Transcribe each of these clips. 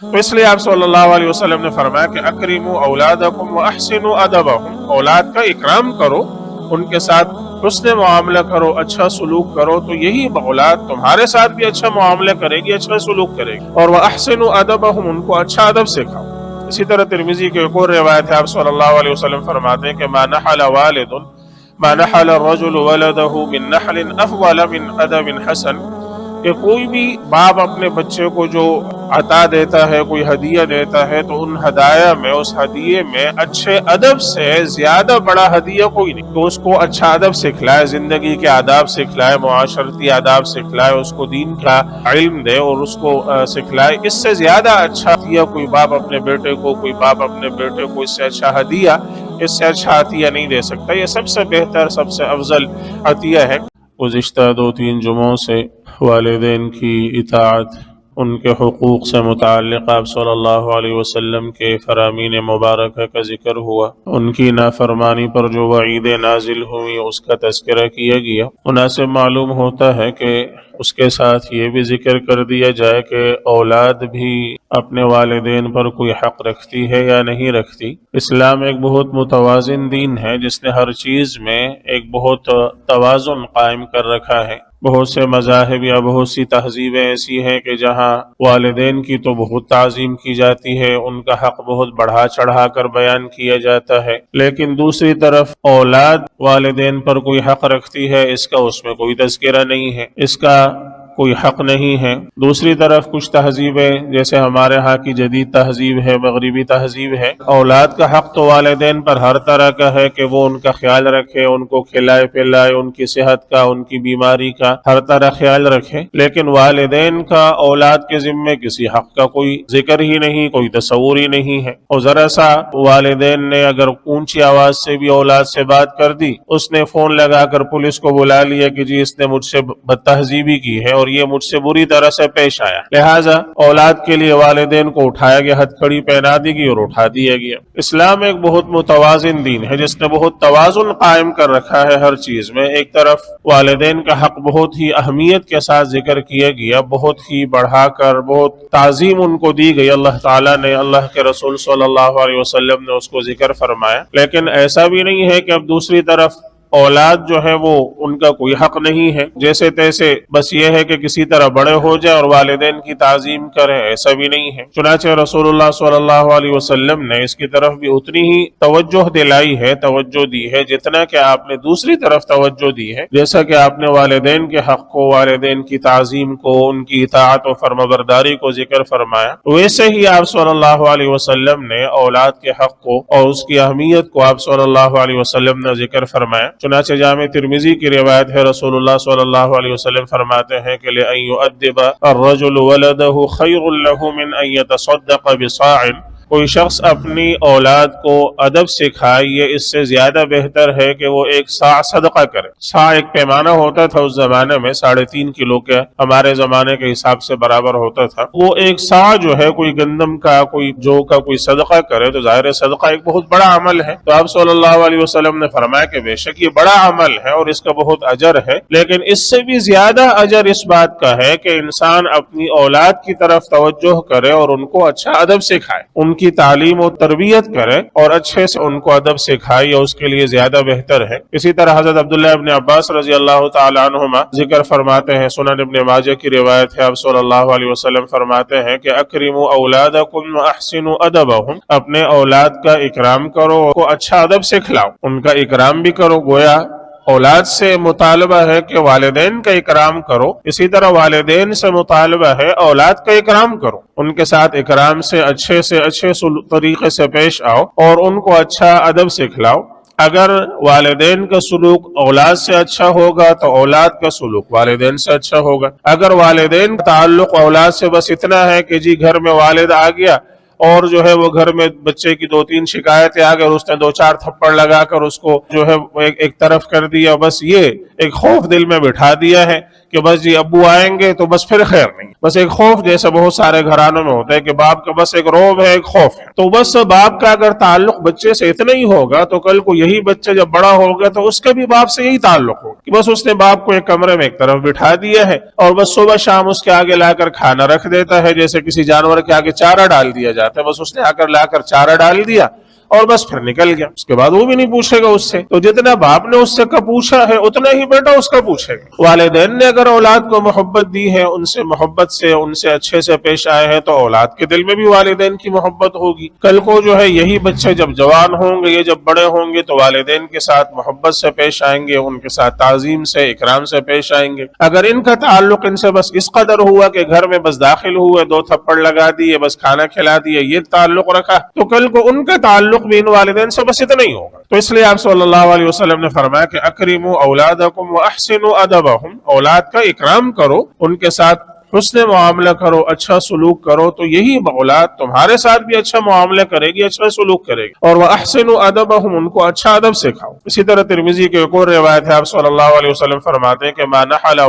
تو اس لیے آپ صلی اللہ علیہ وسلم نے فرمایا کہ اکرموا اولادکم واحسنوا ادبہم، اولاد کا اکرام کرو، ان کے ساتھ حسن معاملہ کرو، اچھا سلوک کرو، تو یہی اولاد تمہارے ساتھ بھی اچھا معاملہ کرے گی، اچھا سلوک کرے گی۔ اور واحسنوا ادبہم، ان کو اچھا ادب سکھاؤ۔ اسی طرح ترمذی کی ایک اور روایت ہے، آپ صلی اللہ علیہ وسلم فرماتے ہیں کہ ما نحل الرجل ولدہ من نحل افضل من ادب حسن، کہ کوئی بھی باپ اپنے بچے کو جو عطا دیتا ہے، کوئی ہدیہ دیتا ہے، تو ان ہدایہ میں، اس ہدیے میں اچھے ادب سے زیادہ بڑا ہدیہ کوئی نہیں۔ تو اس کو اچھا ادب سکھلائے، زندگی کے آداب سکھلائے، معاشرتی آداب سکھلائے، اس کو دین کا علم دے اور اس کو سکھلائے، اس سے زیادہ اچھا ہدیہ کوئی باپ اپنے بیٹے کو، کوئی باپ اپنے بیٹے کو اس سے اچھا ہدیہ، اس سے اچھا عطیہ نہیں دے سکتا۔ یہ سب سے بہتر، سب سے افضل عطیہ ہے۔ گزشتہ 2-3 جمعوں سے والدین کی اطاعت، ان کے حقوق سے متعلق آپ صلی اللہ علیہ وسلم کے فرامین مبارکہ کا ذکر ہوا، ان کی نافرمانی پر جو وعیدیں نازل ہوئی اس کا تذکرہ کیا گیا۔ مناسب معلوم ہوتا ہے کہ اس کے ساتھ یہ بھی ذکر کر دیا جائے کہ اولاد بھی اپنے والدین پر کوئی حق رکھتی ہے یا نہیں رکھتی۔ اسلام ایک بہت متوازن دین ہے جس نے ہر چیز میں ایک بہت توازن قائم کر رکھا ہے۔ بہت سے مذاہب یا بہت سی تہذیبیں ایسی ہیں کہ جہاں والدین کی تو بہت تعظیم کی جاتی ہے، ان کا حق بہت بڑھا چڑھا کر بیان کیا جاتا ہے، لیکن دوسری طرف اولاد والدین پر کوئی حق رکھتی ہے، اس میں کوئی تذکرہ نہیں ہے، اس کا کوئی حق نہیں ہے۔ دوسری طرف کچھ تہذیبیں جیسے ہمارے ہاں کی جدید تہذیب ہے، مغربی تہذیب ہے، اولاد کا حق تو والدین پر ہر طرح کا ہے کہ وہ ان کا خیال رکھے، ان کو کھلائے پلائے، ان کی صحت کا، ان کی بیماری کا ہر طرح خیال رکھے، لیکن والدین کا اولاد کے ذمے کسی حق کا کوئی ذکر ہی نہیں، کوئی تصور ہی نہیں ہے۔ اور ذرا سا والدین نے اگر اونچی آواز سے بھی اولاد سے بات کر دی، اس نے فون لگا کر پولیس کو بلا لیا کہ جی اس نے مجھ سے بد تہذیبی کی ہے اور یہ مجھ سے بری طرح سے پیش آیا، لہٰذا اولاد کے لیے والدین کو اٹھایا گیا، ہتھ کڑی پہنا دی گئی اور اٹھا دیا گیا۔ اسلام ایک بہت متوازن دین ہے جس نے بہت توازن قائم کر رکھا ہے ہر چیز میں۔ ایک طرف والدین کا حق بہت ہی اہمیت کے ساتھ ذکر کیا گیا، بہت ہی بڑھا کر، بہت تعظیم ان کو دی گئی، اللہ تعالیٰ نے، اللہ کے رسول صلی اللہ علیہ وسلم نے اس کو ذکر فرمایا۔ لیکن ایسا بھی نہیں ہے کہ اب دوسری طرف اولاد جو ہے وہ ان کا کوئی حق نہیں ہے، جیسے تیسے بس یہ ہے کہ کسی طرح بڑے ہو جائے اور والدین کی تعظیم کرے، ایسا بھی نہیں ہے۔ چنانچہ رسول اللہ صلی اللہ علیہ وسلم نے اس کی طرف بھی اتنی ہی توجہ دلائی ہے، توجہ دی ہے، جتنا کہ آپ نے دوسری طرف توجہ دی ہے۔ جیسا کہ آپ نے والدین کے حق کو، والدین کی تعظیم کو، ان کی اطاعت و فرمانبرداری کو ذکر فرمایا، ویسے ہی آپ صلی اللہ علیہ وسلم نے اولاد کے حق کو اور اس کی اہمیت کو آپ صلی اللہ علیہ وسلم نے ذکر فرمایا۔ چنانچہ جامع ترمذی کی روایت ہے، رسول اللہ صلی اللہ علیہ وسلم فرماتے ہیں کہ لِأَن يُؤَدِّبَ الرَّجُلُ وَلَدَهُ خَيْرٌ لَهُ مِنْ أَن يَتَصَدَّقَ بِصَاعٍ، کوئی شخص اپنی اولاد کو ادب سکھائے، یہ اس سے زیادہ بہتر ہے کہ وہ ایک صاع صدقہ کرے۔ صاع ایک پیمانہ ہوتا تھا اس زمانے میں، 3.5 کلو کے ہمارے زمانے کے حساب سے برابر ہوتا تھا۔ وہ ایک صاع جو ہے، کوئی گندم کا، کوئی جو کا کوئی صدقہ کرے تو ظاہر صدقہ ایک بہت بڑا عمل ہے۔ تو آپ صلی اللہ علیہ وسلم نے فرمایا کہ بے شک یہ بڑا عمل ہے اور اس کا بہت اجر ہے، لیکن اس سے بھی زیادہ اجر اس بات کا ہے کہ انسان اپنی اولاد کی طرف توجہ کرے اور ان کو اچھا ادب سکھائے، ان کی تعلیم و تربیت کرے اور اچھے سے ان کو ادب سکھائے، یہ اس کے لیے زیادہ بہتر ہے۔ اسی طرح حضرت عبداللہ ابن عباس رضی اللہ تعالی عنہما ذکر فرماتے ہیں، سنن ابن ماجہ کی روایت ہے، آپ صلی اللہ علیہ وسلم فرماتے ہیں کہ اکرموا اولادکم واحسنوا ادبہم، اپنے اولاد کا اکرام کرو، ان کو اچھا ادب سکھلاؤ، ان کا اکرام بھی کرو۔ گویا اولاد سے مطالبہ ہے کہ والدین کا اکرام کرو، اسی طرح والدین سے مطالبہ ہے اولاد کا اکرام کرو، ان کے ساتھ اکرام سے اچھے طریقے سے پیش آؤ اور ان کو اچھا ادب سکھلاؤ۔ اگر والدین کا سلوک اولاد سے اچھا ہوگا تو اولاد کا سلوک والدین سے اچھا ہوگا۔ اگر والدین کا تعلق اولاد سے بس اتنا ہے کہ جی گھر میں والد آ گیا اور جو ہے وہ گھر میں بچے کی 2-3 شکایتیں آ گئی اور اس نے 2-4 تھپڑ لگا کر اس کو جو ہے ایک طرف کر دیا، بس یہ ایک خوف دل میں بٹھا دیا ہے کہ بس جی ابو آئیں گے تو بس پھر خیر نہیں، بس ایک خوف جیسا بہت سارے گھرانوں میں ہوتا ہے کہ باپ کا بس ایک روب ہے، ایک خوف ہے، تو بس باپ کا اگر تعلق بچے سے اتنا ہی ہوگا تو کل کو یہی بچہ جب بڑا ہوگا تو اس کا بھی باپ سے یہی تعلق ہوگا کہ بس اس نے باپ کو ایک کمرے میں ایک طرف بٹھا دیا ہے اور بس صبح شام اس کے آگے لا کر کھانا رکھ دیتا ہے، جیسے کسی جانور کے آگے چارہ ڈال دیا جاتا ہے، بس اس نے آ کر لا کر چارہ ڈال دیا اور بس پھر نکل گیا، اس کے بعد وہ بھی نہیں پوچھے گا اس سے، تو جتنا باپ نے اس سے کا پوچھا ہے اتنا ہی بیٹا اس کا پوچھے گا۔ والدین نے اگر اولاد کو محبت دی ہے، ان سے محبت سے ان سے اچھے سے پیش آئے ہیں، تو اولاد کے دل میں بھی والدین کی محبت ہوگی۔ کل کو جو ہے یہی بچے جب جوان ہوں گے، یہ جب بڑے ہوں گے تو والدین کے ساتھ محبت سے پیش آئیں گے، ان کے ساتھ تعظیم سے اکرام سے پیش آئیں گے۔ اگر ان کا تعلق ان سے بس اس قدر ہوا کہ گھر میں بس داخل ہوئے، 2 تھپڑ لگا دیے، بس کھانا کھلا دیے، یہ تعلق رکھا، تو کل کو ان کا تعلق بھی ان والدین سے بس اتنا ہی ہوگا۔ تو اس لیے آپ صلی اللہ علیہ وسلم نے فرمایا کہ اکرموا اولادکم واحسنوا ادبہم، اولاد کا اکرام کرو، ان کے ساتھ حسن معاملہ کرو، اچھا سلوک کرو، تو یہی اولاد تمہارے ساتھ بھی اچھا معاملہ کرے گی، اچھا سلوک کرے گی۔ اور وَأَحْسِنُوا أَدَبَهُمْ، ان کو اچھا ادب سکھاؤ۔ اسی طرح ترمذی کی ایک اور روایت ہے، آپ صلی اللہ علیہ وسلم فرماتے ہیں کہ مَا نَحَلَ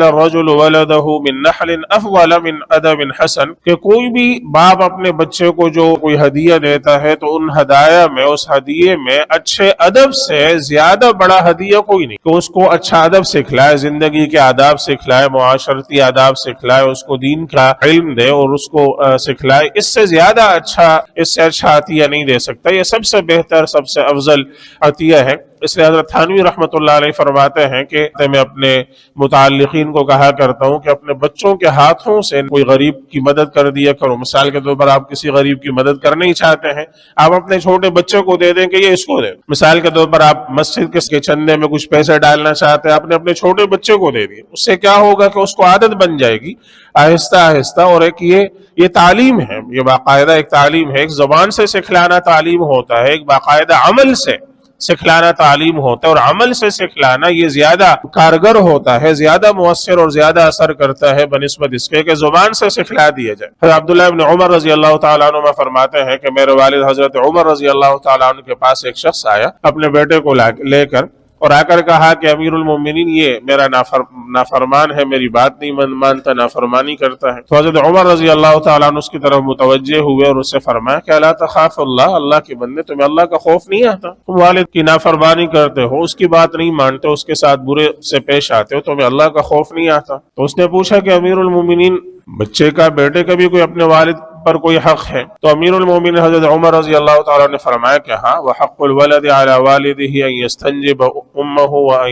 الرَّجُلُ وَلَدَهُ مِن نَحْلٍ أَفْضَلَ مِنْ أَدَبٍ حَسَنٍ، کہ کوئی بھی باپ اپنے بچے کو جو کوئی ہدیہ دیتا ہے تو ان ہدایہ میں، اس ہدیے میں اچھے ادب سے زیادہ بڑا ہدیہ کوئی نہیں، کہ اس کو اچھا ادب سکھلائے، زندگی کے آداب سکھلائے، معاشرتی آداب سکھلائے، اس کو دین کا علم دے اور اس کو سکھلائے، اس سے زیادہ اچھا، اس سے اچھا عطیہ نہیں دے سکتا۔ یہ سب سے بہتر، سب سے افضل عطیہ ہے۔ اس لیے حضرت تھانوی رحمۃ اللہ علیہ فرماتے ہیں کہ میں اپنے متعلقین کو کہا کرتا ہوں کہ اپنے بچوں کے ہاتھوں سے کوئی غریب کی مدد کر دیا کرو۔ مثال کے طور پر آپ کسی غریب کی مدد کرنا ہی چاہتے ہیں، آپ اپنے چھوٹے بچے کو دے دیں کہ یہ اس کو دے۔ مثال کے طور پر آپ مسجد کے چندے میں کچھ پیسے ڈالنا چاہتے ہیں، آپ نے اپنے چھوٹے بچے کو دے دیے، اس سے کیا ہوگا کہ اس کو عادت بن جائے گی آہستہ آہستہ۔ اور ایک یہ تعلیم ہے، یہ باقاعدہ ایک تعلیم ہے، ایک زبان سے سکھلانا تعلیم ہوتا ہے، ایک باقاعدہ عمل سے سکھلانا تعلیم ہوتا ہے، اور عمل سے سکھلانا یہ زیادہ کارگر ہوتا ہے، زیادہ مؤثر اور زیادہ اثر کرتا ہے بنسبت اس کے کہ زبان سے سکھلا دیا جائے۔ حضرت عبداللہ ابن عمر رضی اللہ تعالیٰ عنہ فرماتے ہیں کہ میرے والد حضرت عمر رضی اللہ تعالیٰ عنہ کے پاس ایک شخص آیا اپنے بیٹے کو لے کر، اور آ کر کہا کہ امیر المومنین یہ میرا نافرمان ہے، میری بات نہیں مانتا، نافرمانی کرتا ہے۔ تو حضرت عمر رضی اللہ تعالیٰ عنہ اس کی طرف متوجہ ہوئے اور اس سے فرمایا کہ الا تخاف اللہ، اللہ کے بندے تمہیں اللہ کا خوف نہیں آتا؟ تم والد کی نافرمانی کرتے ہو، اس کی بات نہیں مانتے، اس کے ساتھ برے سے پیش آتے ہو، تمہیں اللہ کا خوف نہیں آتا؟ تو اس نے پوچھا کہ امیر المومنین، بچے کا، بیٹے کا بھی کوئی اپنے والد پر کوئی حق ہے؟ تو امیر المومنین حضرت عمر رضی اللہ تعالیٰ نے فرمایا کہ ہاں، وحق الولد علی والدہ ان یستنجب امہ وان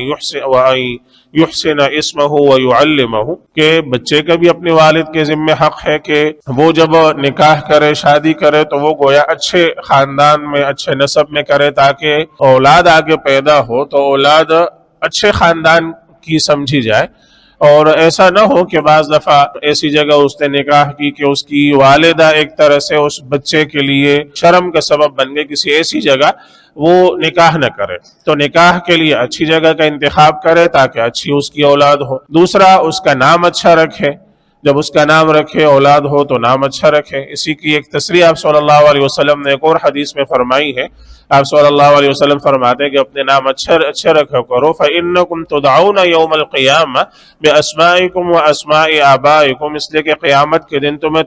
یحسن اسمہ ویعلمہ، کہ بچے کا بھی اپنے والد کے ذمہ حق ہے کہ وہ جب نکاح کرے، شادی کرے، تو وہ گویا اچھے خاندان میں، اچھے نسب میں کرے، تاکہ اولاد آگے پیدا ہو تو اولاد اچھے خاندان کی سمجھی جائے۔ اور ایسا نہ ہو کہ بعض دفعہ ایسی جگہ اس نے نکاح کی کہ اس کی والدہ ایک طرح سے اس بچے کے لیے شرم کا سبب بن گئے، کسی ایسی جگہ وہ نکاح نہ کرے۔ تو نکاح کے لیے اچھی جگہ کا انتخاب کرے تاکہ اچھی اس کی اولاد ہو۔ دوسرا، اس کا نام اچھا رکھے، جب اس کا نام رکھے، اولاد ہو تو نام اچھا رکھے۔ اسی کی ایک تصریح آپ صلی اللہ علیہ وسلم نے ایک اور حدیث میں فرمائی ہے۔ آپ صلی اللہ علیہ وسلم فرماتے ہیں کہ اپنے نام اچھے رکھا کرو، فَإِنَّكُمْ تُدْعَوْنَ يَوْمَ الْقِيَامَةِ بِأَسْمَائِكُمْ وَأَسْمَاءِ آبَائِكُمْ، اس لیے کہ قیامت کے دن تمہیں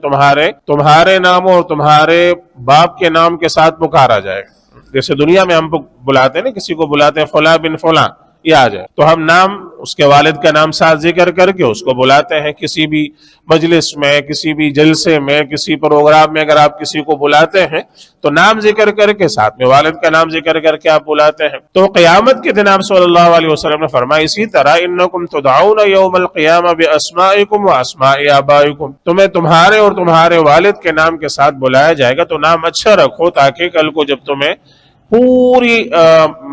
تمہارے ناموں اور تمہارے باپ کے نام کے ساتھ پکارا جائے گا۔ جیسے دنیا میں ہم بلاتے ہیں نا، کسی کو بلاتے ہیں فلاں بن فلاں، یہ آ جائے تو ہم نام، اس کے والد کا نام ساتھ ذکر کر کے اس کو بلاتے ہیں۔ کسی بھی مجلس میں، کسی بھی جلسے میں، کسی پروگرام میں اگر آپ کسی کو بلاتے ہیں تو نام ذکر کر کے، ساتھ میں والد کا نام ذکر کر کے آپ بلاتے ہیں۔ تو قیامت کے دن آپ صلی اللہ علیہ وسلم نے فرمایا اسی طرح انکم تدعون یوم القیامہ باسمائکم واسماء آبائکم، تمہیں تمہارے اور تمہارے والد کے نام کے ساتھ بلایا جائے گا، تو نام اچھا رکھو تاکہ کل کو جب تمہیں پوری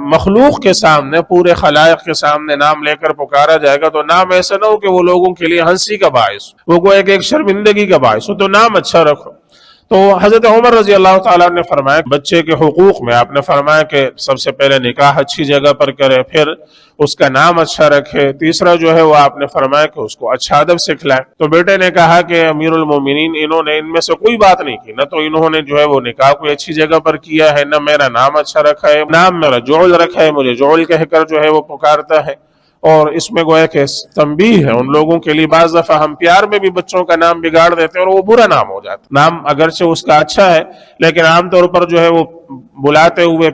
مخلوق کے سامنے، پورے خلائق کے سامنے نام لے کر پکارا جائے گا تو نام ایسا نہ ہو کہ وہ لوگوں کے لیے ہنسی کا باعث، وہ کو ایک شرمندگی کا باعث ہو، تو نام اچھا رکھو۔ تو حضرت عمر رضی اللہ تعالیٰ نے فرمایا بچے کے حقوق میں آپ نے فرمایا کہ سب سے پہلے نکاح اچھی جگہ پر کرے، پھر اس کا نام اچھا رکھے، تیسرا جو ہے وہ آپ نے فرمایا کہ اس کو اچھا ادب سکھلائے۔ تو بیٹے نے کہا کہ امیر المومنین انہوں نے ان میں سے کوئی بات نہیں کی، نہ تو انہوں نے جو ہے وہ نکاح کوئی اچھی جگہ پر کیا ہے، نہ میرا نام اچھا رکھا ہے، نام میرا جعل رکھا ہے، مجھے جعل کہہ کر جو ہے وہ پکارتا ہے۔ اور اس میں گویا کہ تنبیہ ہے ان لوگوں کے لیے، بعض دفعہ ہم پیار میں بھی بچوں کا نام بگاڑ دیتے ہیں اور وہ برا نام ہو جاتا ہے۔ نام اگرچہ اس کا اچھا ہے لیکن عام طور پر جو ہے وہ بلاتے ہوئے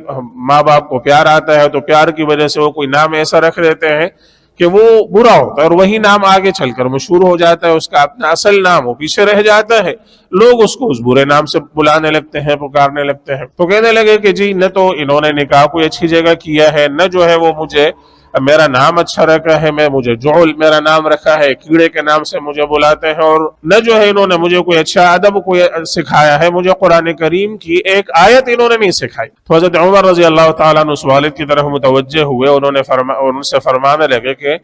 ماں باپ کو پیار آتا ہے تو پیار کی وجہ سے وہ کوئی نام ایسا رکھ دیتے ہیں کہ وہ برا ہوتا ہے، اور وہی نام آگے چل کر مشہور ہو جاتا ہے، اس کا اپنا اصل نام وہ پیچھے رہ جاتا ہے، لوگ اس کو اس برے نام سے بلانے لگتے ہیں، پکارنے لگتے ہیں۔ تو کہنے لگے کہ جی نہ تو انہوں نے نکاح کوئی اچھی جگہ کیا ہے، نہ جو ہے وہ مجھے میرا نام اچھا رکھا ہے، مجھے جعل میرا نام رکھا ہے، کیڑے کے نام سے مجھے بلاتے ہیں، اور نہ جو ہے انہوں نے مجھے کوئی اچھا ادب کوئی سکھایا ہے، مجھے قرآن کریم کی ایک آیت انہوں نے نہیں سکھائی۔ تو حضرت عمر رضی اللہ تعالیٰ عنہ اس والد کی طرف متوجہ ہوئے، ان سے فرمانے لگے کہ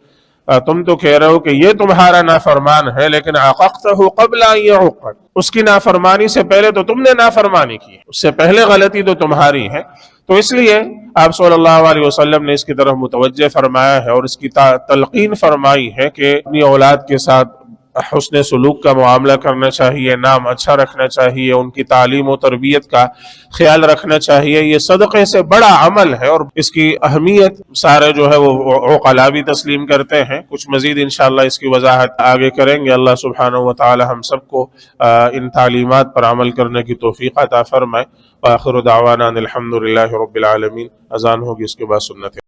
تم تو کہہ رہے ہو کہ یہ تمہارا نافرمان ہے، لیکن عققتہ قبل ان یعق، اس کی نافرمانی سے پہلے تو تم نے نافرمانی کی، اس سے پہلے غلطی تو تمہاری ہے۔ تو اس لیے آپ صلی اللہ علیہ وسلم نے اس کی طرف متوجہ فرمایا ہے اور اس کی تلقین فرمائی ہے کہ اپنی اولاد کے ساتھ حسن سلوک کا معاملہ کرنا چاہیے، نام اچھا رکھنا چاہیے، ان کی تعلیم و تربیت کا خیال رکھنا چاہیے۔ یہ صدقے سے بڑا عمل ہے اور اس کی اہمیت سارے جو ہے وہ عقلاء بھی تسلیم کرتے ہیں۔ کچھ مزید انشاءاللہ اس کی وضاحت آگے کریں گے۔ اللہ سبحانہ وتعالی ہم سب کو ان تعلیمات پر عمل کرنے کی توفیق عطا فرمائے۔ وآخر دعوانا الحمدللہ رب العالمین۔ اذان ہوگی اس کے بعد سنت